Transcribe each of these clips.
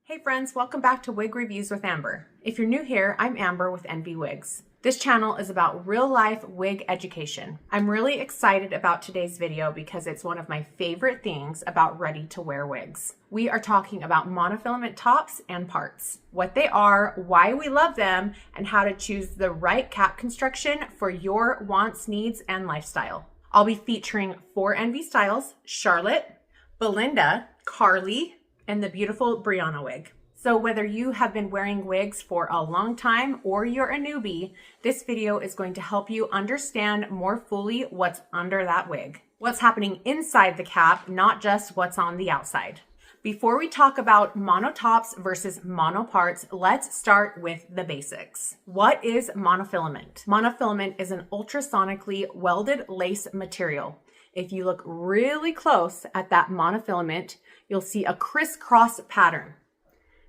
Hey friends, welcome back to Wig Reviews with Amber. If you're new here, I'm Amber with Envy Wigs. This channel is about real-life wig education. I'm really excited about today's video because it's one of my favorite things about ready-to-wear wigs. We are talking about monofilament tops and parts, what they are, why we love them, and how to choose the right cap construction for your wants, needs, and lifestyle. I'll be featuring 4 Envy styles: Charlotte, Belinda, Carley, and the beautiful Brianna wig. So whether you have been wearing wigs for a long time or you're a newbie, this video is going to help you understand more fully what's under that wig, what's happening inside the cap, not just what's on the outside. Before we talk about mono tops versus mono parts, let's start with the basics. What is monofilament? Monofilament is an ultrasonically welded lace material. If you look really close at that monofilament, you'll see a crisscross pattern.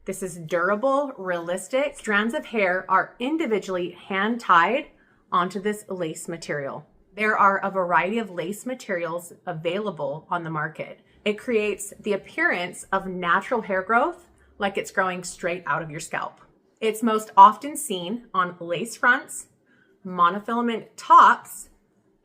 This is durable, realistic. Strands of hair are individually hand-tied onto this lace material. There are a variety of lace materials available on the market. It creates the appearance of natural hair growth, like it's growing straight out of your scalp. It's most often seen on lace fronts, monofilament tops,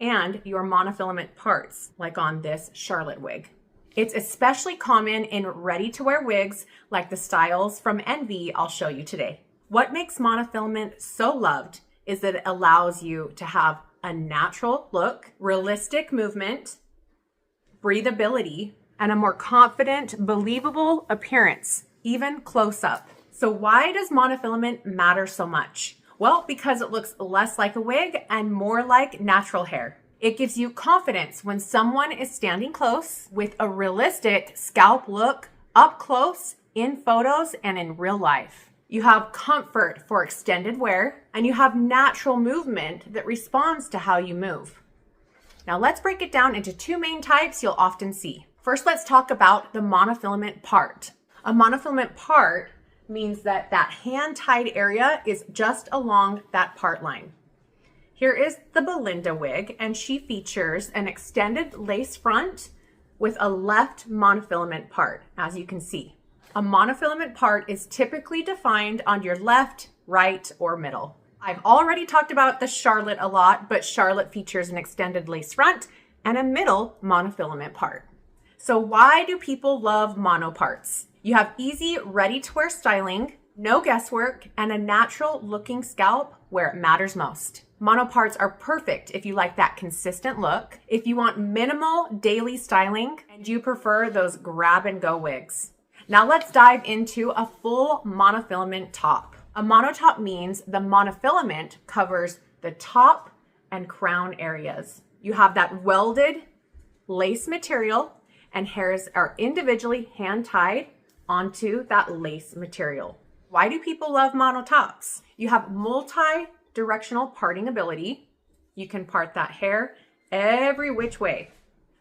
and your monofilament parts, like on this Charlotte wig. It's especially common in ready-to-wear wigs like the styles from Envy I'll show you today. What makes monofilament so loved is that it allows you to have a natural look, realistic movement, breathability, and a more confident, believable appearance, even close up. So why does monofilament matter so much? Well, because it looks less like a wig and more like natural hair. It gives you confidence when someone is standing close with a realistic scalp look up close in photos and in real life. You have comfort for extended wear, and you have natural movement that responds to how you move. Now let's break it down into 2 main types you'll often see. First, let's talk about the monofilament part. A monofilament part means that hand-tied area is just along that part line. Here is the Belinda wig, and she features an extended lace front with a left monofilament part, as you can see. A monofilament part is typically defined on your left, right, or middle. I've already talked about the Charlotte a lot, but Charlotte features an extended lace front and a middle monofilament part. So why do people love mono parts? You have easy, ready-to-wear styling, no guesswork, and a natural looking scalp where it matters most. Mono parts are perfect if you like that consistent look, if you want minimal daily styling, and you prefer those grab and go wigs. Now let's dive into a full monofilament top. A monotop means the monofilament covers the top and crown areas. You have that welded lace material, and hairs are individually hand-tied onto that lace material. Why do people love mono tops? You have multi-directional parting ability. You can part that hair every which way.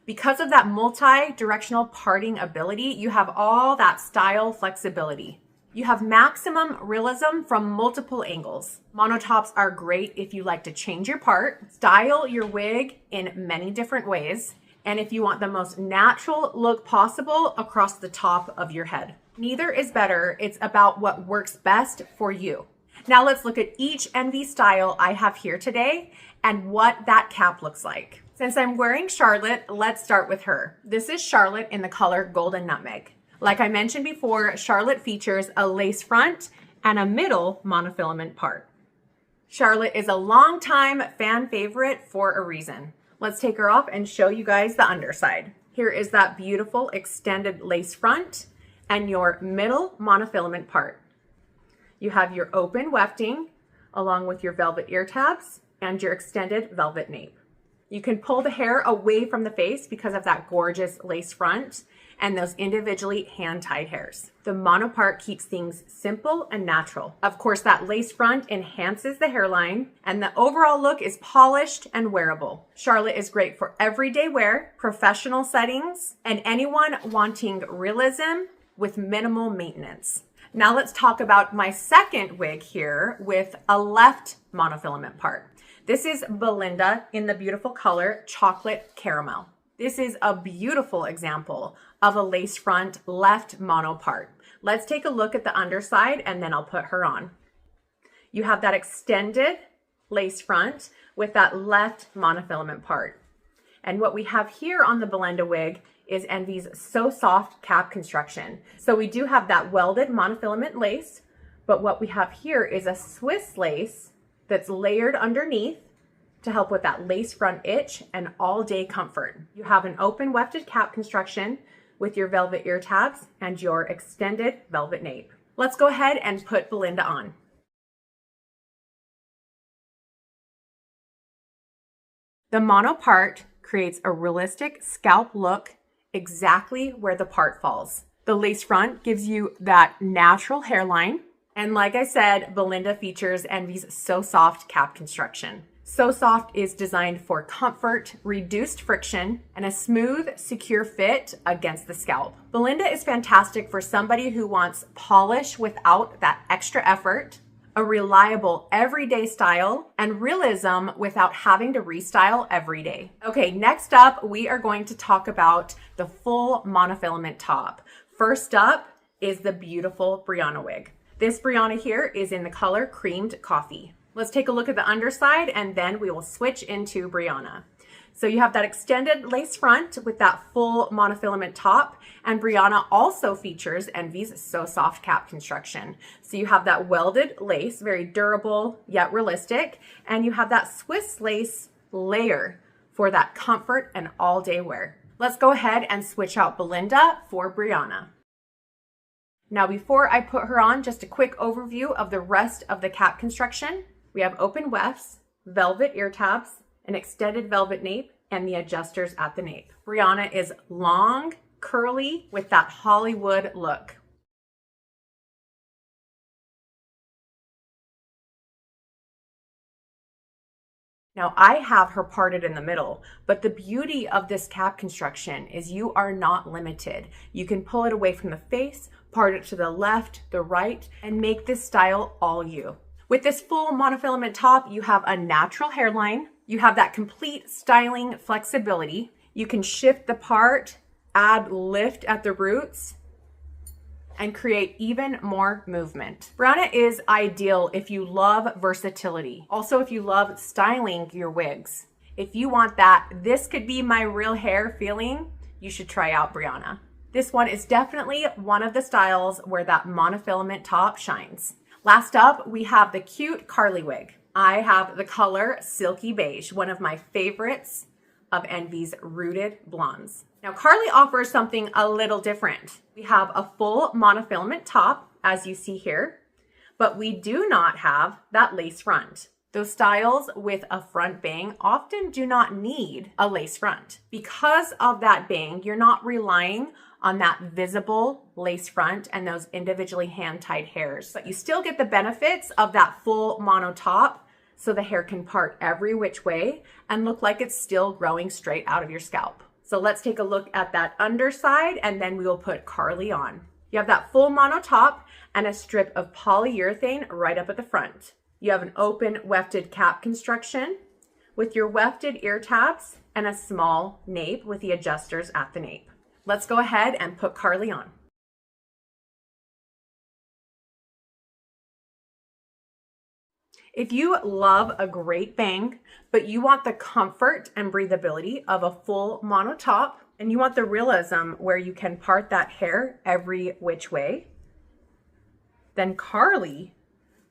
Because of that multi-directional parting ability, you have all that style flexibility. You have maximum realism from multiple angles. Mono tops are great if you like to change your part, style your wig in many different ways, and if you want the most natural look possible across the top of your head. Neither is better. It's about what works best for you. Now let's look at each Envy style I have here today and what that cap looks like. Since I'm wearing Charlotte, let's start with her. This is Charlotte in the color Golden Nutmeg. Like I mentioned before, Charlotte features a lace front and a middle monofilament part. Charlotte is a longtime fan favorite for a reason. Let's take her off and show you guys the underside. Here is that beautiful extended lace front and your middle monofilament part. You have your open wefting along with your velvet ear tabs and your extended velvet nape. You can pull the hair away from the face because of that gorgeous lace front and those individually hand-tied hairs. The mono part keeps things simple and natural. Of course, that lace front enhances the hairline, and the overall look is polished and wearable. Charlotte is great for everyday wear, professional settings, and anyone wanting realism with minimal maintenance. Now let's talk about my second wig here with a left monofilament part. This is Belinda in the beautiful color Chocolate Caramel. This is a beautiful example of a lace front left mono part. Let's take a look at the underside and then I'll put her on. You have that extended lace front with that left monofilament part. And what we have here on the Belinda wig is Envy's So Soft cap construction. So we do have that welded monofilament lace, but what we have here is a Swiss lace that's layered underneath to help with that lace front itch and all day comfort. You have an open wefted cap construction with your velvet ear tabs and your extended velvet nape. Let's go ahead and put Belinda on. The mono part creates a realistic scalp look exactly where the part falls. The lace front gives you that natural hairline. And like I said, Belinda features Envy's So Soft cap construction. So Soft is designed for comfort, reduced friction, and a smooth, secure fit against the scalp. Belinda is fantastic for somebody who wants polish without that extra effort, a reliable everyday style, and realism without having to restyle every day. Okay, next up, we are going to talk about the full monofilament top. First up is the beautiful Brianna wig. This Brianna here is in the color Creamed Coffee. Let's take a look at the underside and then we will switch into Brianna. So you have that extended lace front with that full monofilament top, and Brianna also features Envy's So Soft cap construction. So you have that welded lace, very durable yet realistic, and you have that Swiss lace layer for that comfort and all day wear. Let's go ahead and switch out Belinda for Brianna. Now before I put her on, just a quick overview of the rest of the cap construction. We have open wefts, velvet ear tabs, an extended velvet nape, and the adjusters at the nape. Brianna is long, curly, with that Hollywood look. Now I have her parted in the middle, but the beauty of this cap construction is you are not limited. You can pull it away from the face, part it to the left, the right, and make this style all you. With this full monofilament top, you have a natural hairline. You have that complete styling flexibility. You can shift the part, add lift at the roots, and create even more movement. Brianna is ideal if you love versatility. Also, if you love styling your wigs. If you want that, this could be my real hair feeling, you should try out Brianna. This one is definitely one of the styles where that monofilament top shines. Last up, we have the cute Carley wig. I have the color Silky Beige, one of my favorites of Envy's rooted blondes. Now, Carley offers something a little different. We have a full monofilament top, as you see here, but we do not have that lace front. Those styles with a front bang often do not need a lace front. Because of that bang, you're not relying on that visible lace front and those individually hand-tied hairs, but you still get the benefits of that full mono top, so the hair can part every which way and look like it's still growing straight out of your scalp. So let's take a look at that underside and then we will put Carley on. You have that full mono top and a strip of polyurethane right up at the front. You have an open wefted cap construction with your wefted ear tabs and a small nape with the adjusters at the nape. Let's go ahead and put Carley on. If you love a great bang, but you want the comfort and breathability of a full mono top, and you want the realism where you can part that hair every which way, then Carley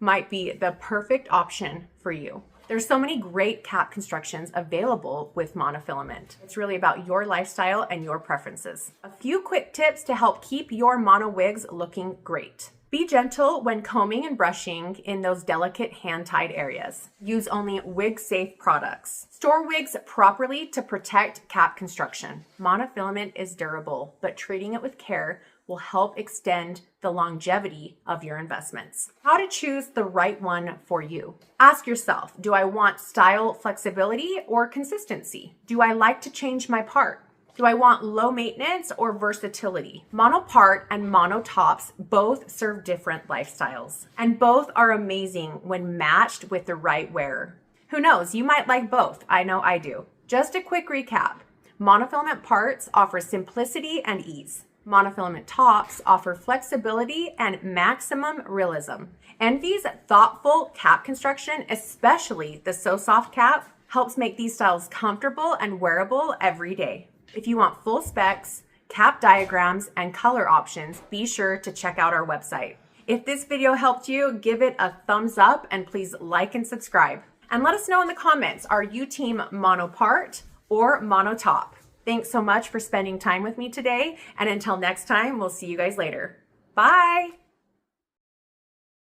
might be the perfect option for you. There's so many great cap constructions available with monofilament. It's really about your lifestyle and your preferences. A few quick tips to help keep your mono wigs looking great. Be gentle when combing and brushing in those delicate hand-tied areas. Use only wig-safe products. Store wigs properly to protect cap construction. Monofilament is durable, but treating it with care will help extend the longevity of your investments. How to choose the right one for you. Ask yourself, do I want style flexibility or consistency? Do I like to change my part? Do I want low maintenance or versatility? Mono part and mono tops both serve different lifestyles, and both are amazing when matched with the right wearer. Who knows, you might like both. I know I do. Just a quick recap. Monofilament parts offer simplicity and ease. Monofilament tops offer flexibility and maximum realism. Envy's thoughtful cap construction, especially the So Soft cap, helps make these styles comfortable and wearable every day. If you want full specs, cap diagrams, and color options, be sure to check out our website. If this video helped you, give it a thumbs up and please like and subscribe. And let us know in the comments, are you team mono part or mono top? Thanks so much for spending time with me today. And until next time, we'll see you guys later. Bye.